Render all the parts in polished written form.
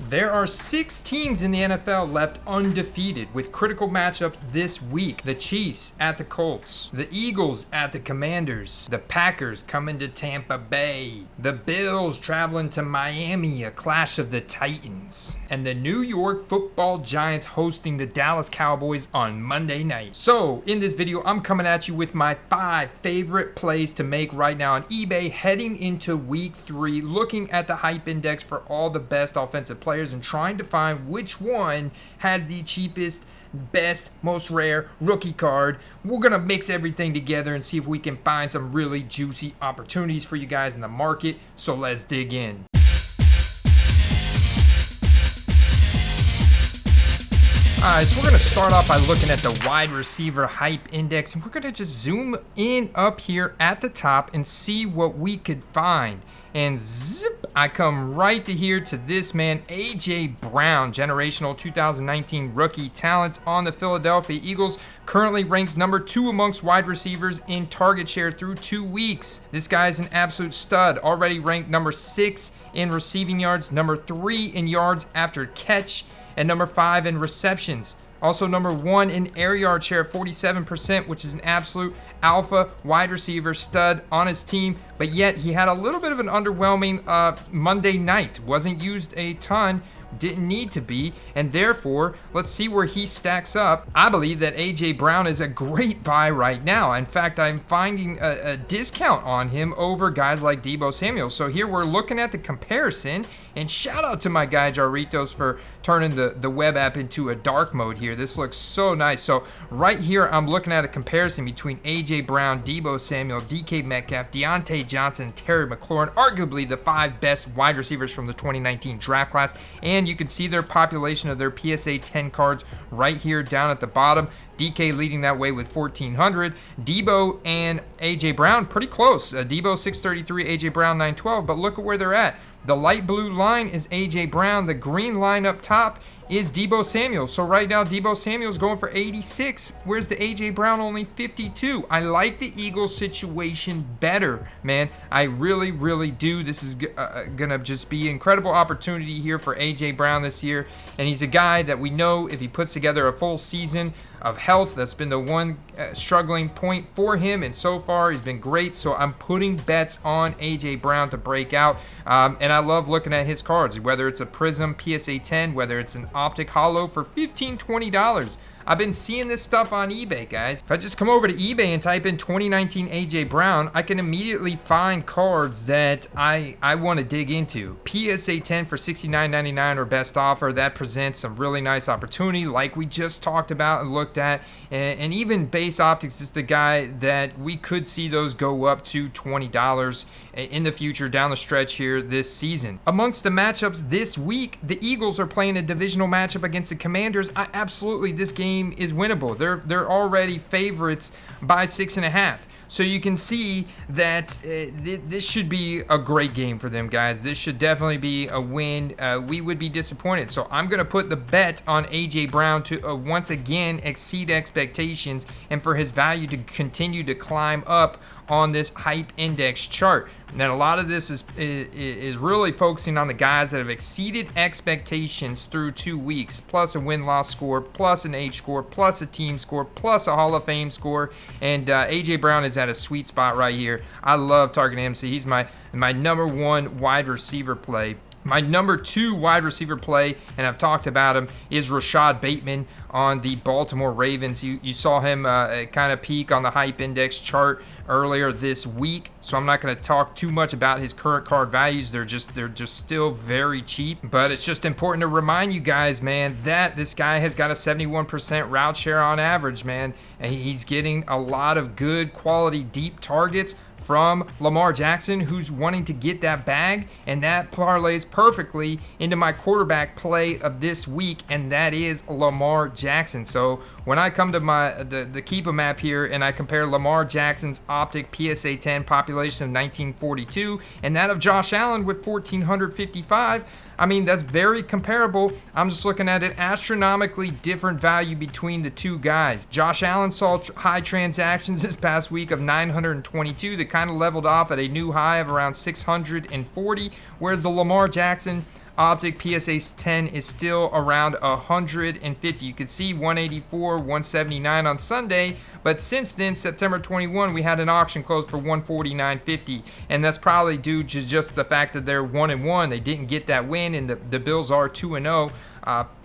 There are 6 teams in the NFL left undefeated with critical matchups this week. The Chiefs at the Colts, the Eagles at the Commanders, the Packers coming to Tampa Bay, the Bills traveling to Miami, a clash of the Titans, and the New York Football Giants hosting the Dallas Cowboys on Monday night. So in this video, I'm coming at you with my 5 favorite plays to make right now on eBay heading into week 3, looking at the hype index for all the best offensive players and trying to find which one has the cheapest, best, most rare rookie card. We're gonna mix everything together and see if we can find some really juicy opportunities for you guys in the market. So let's dig in. Alright, so we're going to start off by looking at the wide receiver hype index, and we're going to just zoom in up here at the top and see what we could find. And zip, I come right to here to this man, A.J. Brown, generational 2019 rookie talent on the Philadelphia Eagles. Currently ranks number 2 amongst wide receivers in target share through 2 weeks. This guy is an absolute stud, already ranked number 6 in receiving yards, number 3 in yards after catch, and number 5 in receptions. Also number 1 in air yard share, 47%, which is an absolute alpha wide receiver stud on his team. But yet he had a little bit of an underwhelming Monday night. Wasn't used a ton. Didn't need to be, and therefore let's see where he stacks up. I believe that A.J. Brown is a great buy right now. In fact, I'm finding a discount on him over guys like Deebo Samuel. So here we're looking at the comparison, and shout out to my guy Jarritos for turning the web app into a dark mode here. This looks so nice. So right here I'm looking at a comparison between A.J. Brown, Deebo Samuel, DK Metcalf, Deontay Johnson, and Terry McLaurin, arguably the 5 best wide receivers from the 2019 draft class. And you can see their population of their PSA 10 cards right here down at the bottom. DK leading that way with 1,400. Deebo and A.J. Brown pretty close. Deebo 633, A.J. Brown 912, but look at where they're at. The light blue line is A.J. Brown. The green line up top is Deebo Samuel. So right now, Deebo Samuel's going for 86. Where's the A.J. Brown only 52? I like the Eagles situation better, man. I really, really do. This is going to just be an incredible opportunity here for A.J. Brown this year. And he's a guy that we know if he puts together a full season of health, that's been the one struggling point for him, and so far he's been great. So I'm putting bets on A.J. Brown to break out, and I love looking at his cards, whether it's a Prism PSA 10, whether it's an Optic Holo for $15, $20. I've been seeing this stuff on eBay, guys. If I just come over to eBay and type in 2019 A.J. Brown, I can immediately find cards that I want to dig into. PSA 10 for $69.99 or best offer. That presents some really nice opportunity like we just talked about and looked at. And even base optics is the guy that we could see those go up to $20 in the future down the stretch here this season. Amongst the matchups this week, the Eagles are playing a divisional matchup against the Commanders. Absolutely, this game is winnable. They're already favorites by 6.5. So you can see that this should be a great game for them, guys. This should definitely be a win. We would be disappointed. So I'm going to put the bet on A.J. Brown to once again exceed expectations and for his value to continue to climb up on this hype index chart. Now, a lot of this is really focusing on the guys that have exceeded expectations through 2 weeks, plus a win-loss score, plus an age score, plus a team score, plus a Hall of Fame score. And A.J. Brown is at a sweet spot right here. I love targeting him. So he's my number 1 wide receiver play. My number 2 wide receiver play, and I've talked about him, is Rashad Bateman on the Baltimore Ravens. You saw him kind of peak on the hype index chart earlier this week, so I'm not going to talk too much about his current card values. They're just still very cheap, but it's just important to remind you guys, man, that this guy has got a 71% route share on average, man, and he's getting a lot of good quality deep targets from Lamar Jackson, who's wanting to get that bag, and that parlays perfectly into my quarterback play of this week, and that is Lamar Jackson. So when I come to the Keepa map here and I compare Lamar Jackson's Optic PSA 10 population of 1942 and that of Josh Allen with 1,455, I mean, that's very comparable. I'm just looking at an astronomically different value between the two guys. Josh Allen saw high transactions this past week of 922 that kind of leveled off at a new high of around 640, whereas the Lamar Jackson Optic PSA 10 is still around 150. You can see 184, 179 on Sunday, but since then, September 21, we had an auction close for 149.50, and that's probably due to just the fact that they're 1-1. They didn't get that win, and the Bills are 2-0.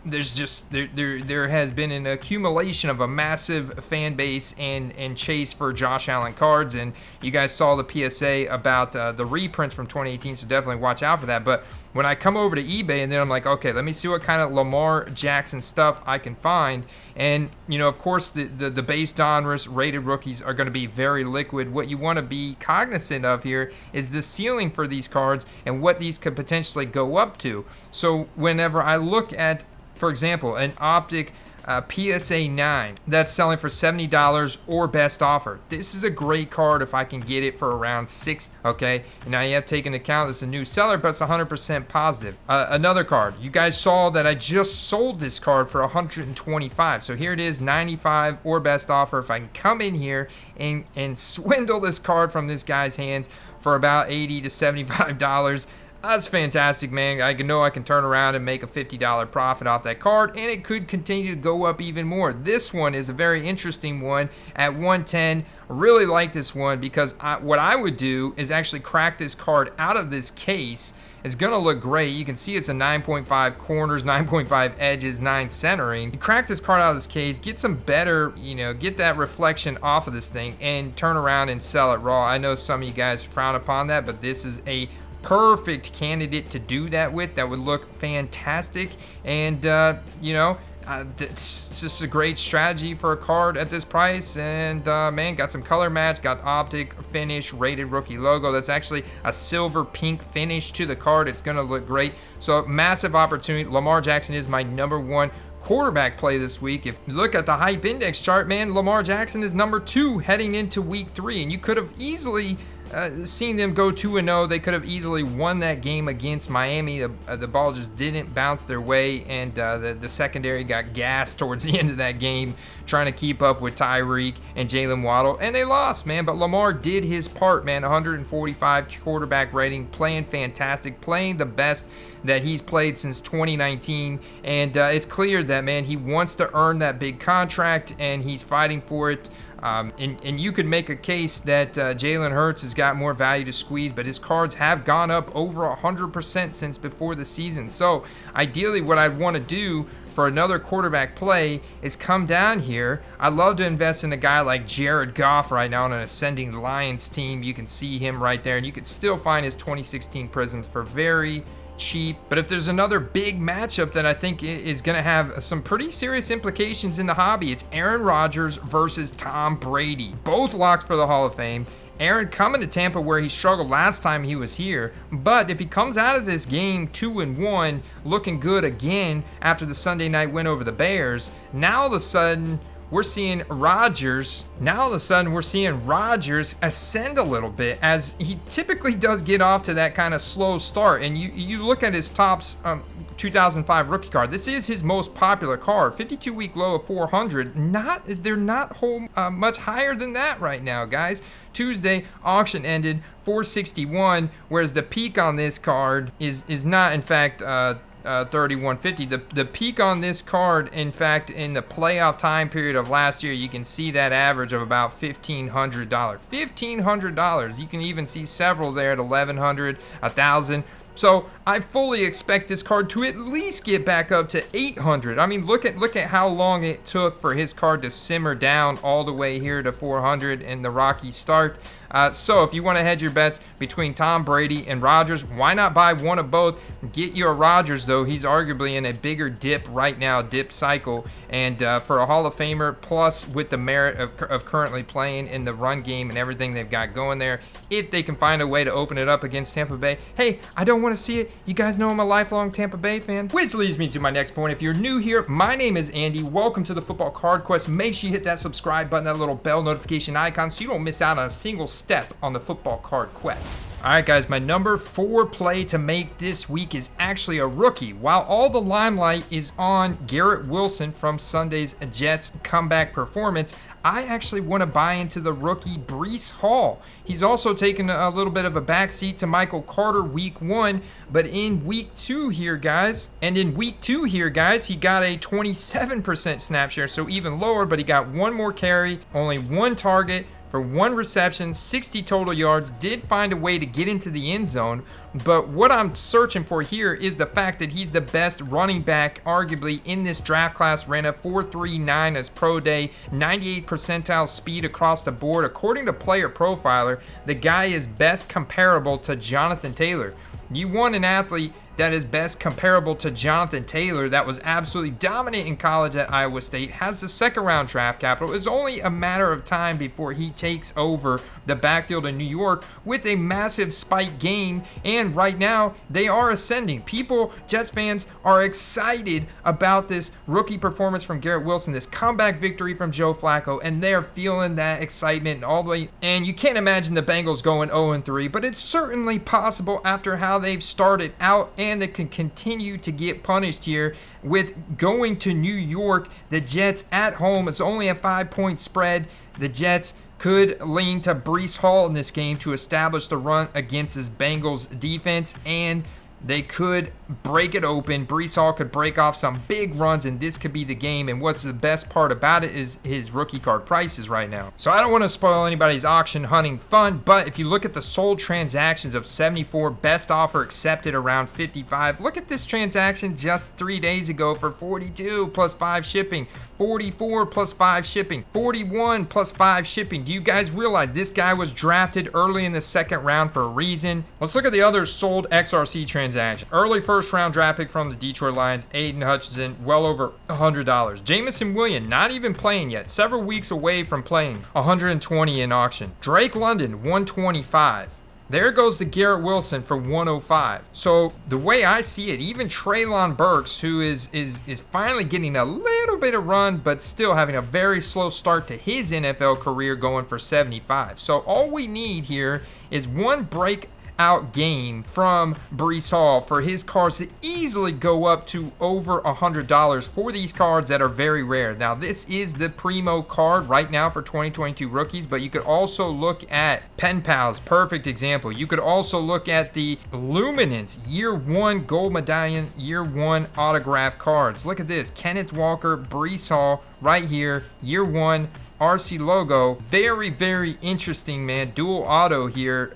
There has been an accumulation of a massive fan base and chase for Josh Allen cards, and you guys saw the PSA about the reprints from 2018, so definitely watch out for that. But when I come over to eBay and then I'm like, okay, let me see what kind of Lamar Jackson stuff I can find, and of course the base Donruss rated rookies are going to be very liquid. What you want to be cognizant of here is the ceiling for these cards and what these could potentially go up to. So whenever I look at, for example, an Optic PSA 9 that's selling for $70 or best offer. This is a great card if I can get it for around $60. Okay, and now you have to take into account this is a new seller, but it's 100% positive. Another card, you guys saw that I just sold this card for $125. So here it is, $95 or best offer. If I can come in here and swindle this card from this guy's hands for about $80 to $75. That's fantastic, man. I know I can turn around and make a $50 profit off that card, and it could continue to go up even more. This one is a very interesting one at 110. Really like this one because what I would do is actually crack this card out of this case. It's going to look great. You can see it's a 9.5 corners, 9.5 edges, 9 centering. You crack this card out of this case, get some better, get that reflection off of this thing, and turn around and sell it raw. I know some of you guys frown upon that, but this is a perfect candidate to do that with. That would look fantastic, and it's just a great strategy for a card at this price. And man, got some color match, got Optic finish, rated rookie logo. That's actually a silver pink finish to the card. It's gonna look great. So massive opportunity. Lamar Jackson is my #1 quarterback play this week. If you look at the hype index chart, man, Lamar Jackson is #2 heading into week 3, and you could have easily seen them go 2-0. They could have easily won that game against Miami. The ball just didn't bounce their way, and the secondary got gassed towards the end of that game trying to keep up with Tyreek and Jalen Waddle, and they lost, man. But Lamar did his part, man. 145 quarterback rating, playing fantastic, playing the best that he's played since 2019, and it's clear that, man, he wants to earn that big contract, and he's fighting for it. And you could make a case that Jalen Hurts has got more value to squeeze, but his cards have gone up over 100% since before the season. So ideally what I'd want to do for another quarterback play is come down here. I'd love to invest in a guy like Jared Goff right now on an ascending Lions team. You can see him right there, and you could still find his 2016 Prisms for very cheap. But if there's another big matchup that I think is going to have some pretty serious implications in the hobby, it's Aaron Rodgers versus Tom Brady. Both locks for the Hall of Fame. Aaron coming to Tampa where he struggled last time he was here, but if he comes out of this game 2-1, looking good again after the Sunday night win over the Bears, now all of a sudden we're seeing Rodgers ascend a little bit, as he typically does get off to that kind of slow start. And you look at his Topps 2005 rookie card. This is his most popular card. 52-week low of 400. They're not much higher than that right now, guys. Tuesday auction ended 461, whereas the peak on this card is not, in fact, 3150. The peak on this card, in fact, in the playoff time period of last year, you can see that average of about $1,500. $1,500. You can even see several there at $1,100, $1,000. So I fully expect this card to at least get back up to 800. I mean, look at how long it took for his card to simmer down all the way here to 400 in the rocky start. So if you want to hedge your bets between Tom Brady and Rodgers, why not buy one of both? Get you a Rodgers, though. He's arguably in a bigger dip right now, dip cycle. And for a Hall of Famer, plus with the merit of currently playing in the run game and everything they've got going there, if they can find a way to open it up against Tampa Bay, hey, I don't want to see it. You guys know I'm a lifelong Tampa Bay fan. Which leads me to my next point. If you're new here, my name is Andy. Welcome to the Football Card Quest. Make sure you hit that subscribe button, that little bell notification icon, so you don't miss out on a single step on the Football Card Quest. Alright guys, my number 4 play to make this week is actually a rookie. While all the limelight is on Garrett Wilson from Sunday's Jets comeback performance, I actually want to buy into the rookie Breece Hall. He's also taken a little bit of a backseat to Michael Carter week 1, but in week 2 here, guys, he got a 27% snap share, so even lower, but he got one more carry, only one target, for one reception, 60 total yards, did find a way to get into the end zone. But what I'm searching for here is the fact that he's the best running back, arguably, in this draft class. Ran a 4.39 as pro day, 98 percentile speed across the board. According to Player Profiler, the guy is best comparable to Jonathan Taylor. You want an athlete that is best comparable to Jonathan Taylor, that was absolutely dominant in college at Iowa State, has the second round draft capital. It's only a matter of time before he takes over the backfield in New York with a massive spike game, and right now they are ascending. People, Jets fans, are excited about this rookie performance from Garrett Wilson, this comeback victory from Joe Flacco, and they're feeling that excitement all the way. And you can't imagine the Bengals going 0-3, but it's certainly possible after how they've started out, and they can continue to get punished here with going to New York. The Jets at home, it's only a 5-point spread. The Jets could lean to Breece Hall in this game to establish the run against this Bengals defense, and they could break it open. Breece Hall could break off some big runs, and this could be the game. And what's the best part about it is his rookie card prices right now. So I don't want to spoil anybody's auction hunting fun, but if you look at the sold transactions of 74, best offer accepted around 55. Look at this transaction just 3 days ago for 42 plus 5 shipping. 44 plus 5 shipping, 41 plus 5 shipping. Do you guys realize this guy was drafted early in the second round for a reason? Let's look at the other sold XRC transaction. Early first round draft pick from the Detroit Lions, Aiden Hutchinson, well over $100. Jamison Williams, not even playing yet, several weeks away from playing, 120 in auction. Drake London, 125. There goes the Garrett Wilson for 105. So the way I see it, even Treylon Burks, who is finally getting a little bit of run, but still having a very slow start to his NFL career, going for 75. So all we need here is one breakout game from Breece Hall for his cards to easily go up to over $100 for these cards that are very rare. Now, this is the primo card right now for 2022 rookies, but you could also look at Pen Pals, perfect example. You could also look at the Luminance Year 1 Gold Medallion Year 1 autograph cards. Look at this, Kenneth Walker, Breece Hall right here, Year 1 RC logo. Very, very interesting, man. Dual auto here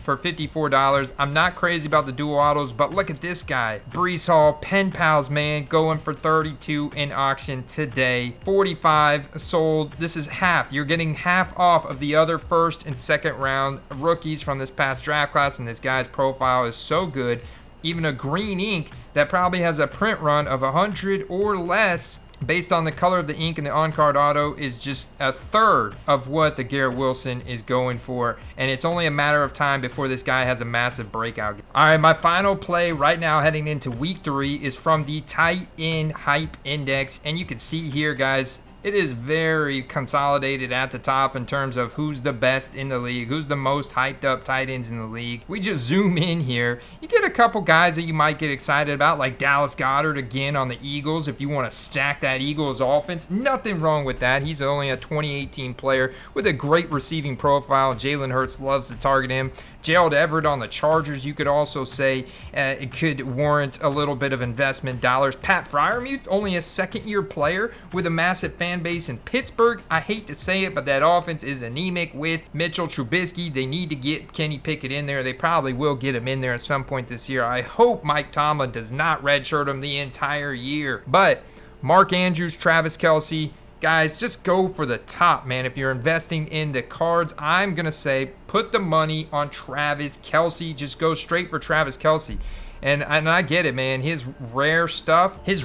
for $54. I'm not crazy about the dual autos, but look at this guy. Breece Hall, Pen Pals, man, going for 32 in auction today. 45 sold. This is half. You're getting half off of the other first and second round rookies from this past draft class, and this guy's profile is so good. Even a green ink that probably has a print run of 100 or less, based on the color of the ink and the on-card auto, is just a third of what the Garrett Wilson is going for. And it's only a matter of time before this guy has a massive breakout. All right, my final play right now heading into week 3 is from the tight end hype index. And you can see here, guys, it is very consolidated at the top in terms of who's the best in the league, who's the most hyped up tight ends in the league. We just zoom in here. You get a couple guys that you might get excited about, like Dallas Goedert again on the Eagles. If you want to stack that Eagles offense, nothing wrong with that. He's only a 2018 player with a great receiving profile. Jalen Hurts loves to target him. Gerald Everett on the Chargers, you could also say it could warrant a little bit of investment dollars. Pat Freiermuth, only a second-year player with a massive fan base in Pittsburgh. I hate to say it, but that offense is anemic with Mitchell Trubisky. They need to get Kenny Pickett in there. They probably will get him in there at some point this year. I hope Mike Tomlin does not redshirt him the entire year. But Mark Andrews, Travis Kelce, guys, just go for the top, man. If you're investing in the cards, I'm going to say put the money on Travis Kelce. Just go straight for Travis Kelce. And I get it, man. His rare stuff is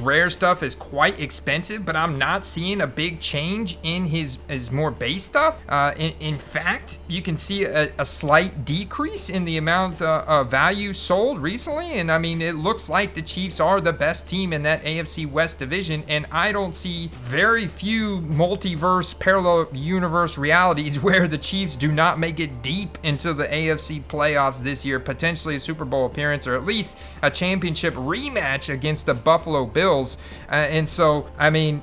quite expensive, but I'm not seeing a big change in his more base stuff. In fact, you can see a slight decrease in the amount of value sold recently. And I mean, it looks like the Chiefs are the best team in that AFC West division. And I don't see very few multiverse, parallel universe realities where the Chiefs do not make it deep into the AFC playoffs this year, potentially a Super Bowl appearance, or at least a championship rematch against the Buffalo Bills. And so, I mean,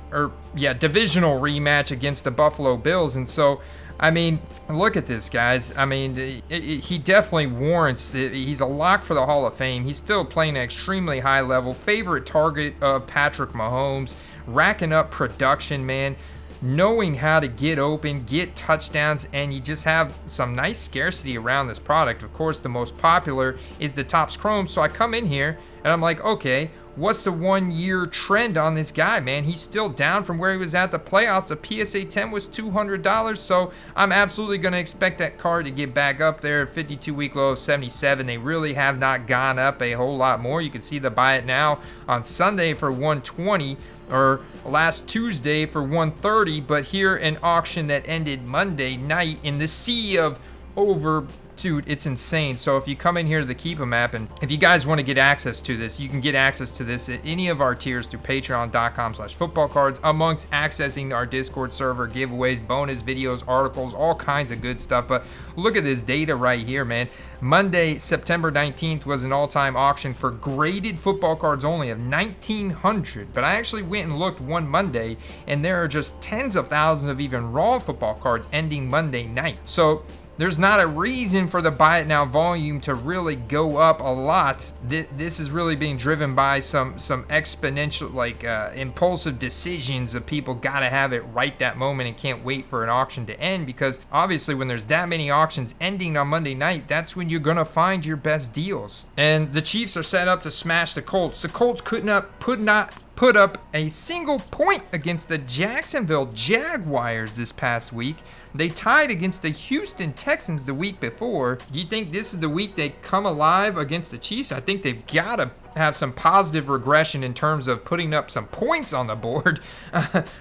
divisional rematch against the Buffalo Bills. And so, I mean, look at this, guys. I mean, he definitely warrants it. He's a lock for the Hall of Fame. He's still playing at extremely high level. Favorite target of Patrick Mahomes. Racking up production, man. Knowing how to get open, get touchdowns, and you just have some nice scarcity around this product. Of course, the most popular is the Topps Chrome. So I come in here and I'm like, okay, what's the 1 year trend on this guy, man? He's still down from where he was at the playoffs. The PSA 10 was $200, so I'm absolutely going to expect that card to get back up there. 52-week low of 77. They really have not gone up a whole lot more. You can see the buy it now on Sunday for $120, or last Tuesday for $130, but here an auction that ended Monday night in the sea of over. Dude, it's insane. So if you come in here to the Keep 'em app, and if you guys want to get access to this, you can get access to this at any of our tiers through patreon.com/footballcards, amongst accessing our Discord server, giveaways, bonus videos, articles, all kinds of good stuff. But look at this data right here, man. Monday, September 19th was an all-time auction for graded football cards only of 1,900. But I actually went and looked one Monday, and there are just tens of thousands of even raw football cards ending Monday night. So there's not a reason for the buy it now volume to really go up a lot. This is really being driven by some exponential, impulsive decisions of people gotta have it right that moment and can't wait for an auction to end, because obviously when there's that many auctions ending on Monday night, that's when you're gonna find your best deals. And the Chiefs are set up to smash the Colts. The Colts could not put up a single point against the Jacksonville Jaguars this past week. They tied against the Houston Texans the week before. Do you think this is the week they come alive against the Chiefs? I think they've got to have some positive regression in terms of putting up some points on the board.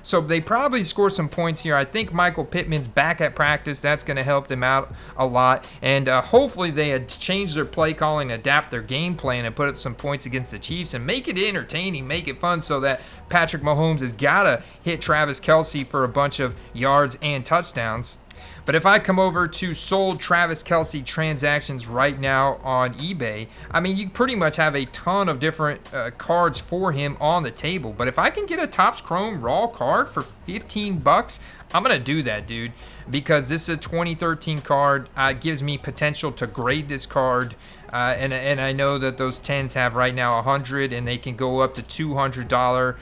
So they probably score some points here. I think Michael Pittman's back at practice. That's going to help them out a lot. And hopefully they had changed their play calling, adapt their game plan, and put up some points against the Chiefs and make it entertaining, make it fun, so that Patrick Mahomes has got to hit Travis Kelce for a bunch of yards and touchdowns. But if I come over to sold Travis Kelce transactions right now on eBay, I mean, you pretty much have a ton of different cards for him on the table. But if I can get a Topps Chrome raw card for $15, I'm going to do that, dude, because this is a 2013 card. Gives me potential to grade this card. And I know that those 10s have right now 100, and they can go up to $200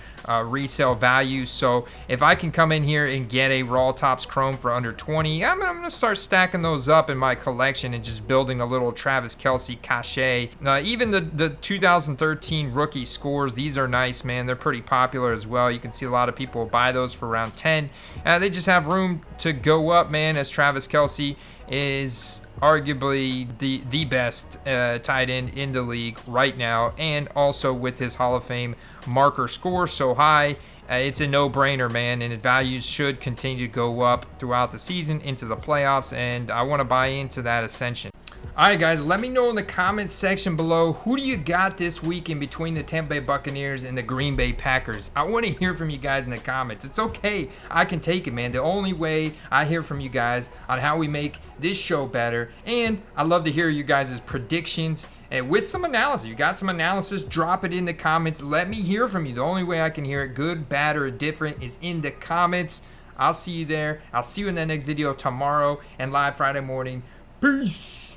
resale value. So if I can come in here and get a raw Topps Chrome for under 20, I'm going to start stacking those up in my collection and just building a little Travis Kelce cachet. Even the 2013 rookie scores, these are nice, man. They're pretty popular as well. You can see a lot of people buy those for around 10. They just have room to go up, man, as Travis Kelce is arguably the best tight end in the league right now, and also with his Hall of Fame marker score so high, it's a no-brainer, man, and values should continue to go up throughout the season into the playoffs, and I want to buy into that ascension. All right, guys, let me know in the comments section below, who do you got this week in between the Tampa Bay Buccaneers and the Green Bay Packers? I want to hear from you guys in the comments. It's okay. I can take it, man. The only way I hear from you guys on how we make this show better, and I love to hear you guys' predictions and with some analysis. You got some analysis, drop it in the comments. Let me hear from you. The only way I can hear it, good, bad, or different, is in the comments. I'll see you there. I'll see you in the next video tomorrow and live Friday morning. Peace.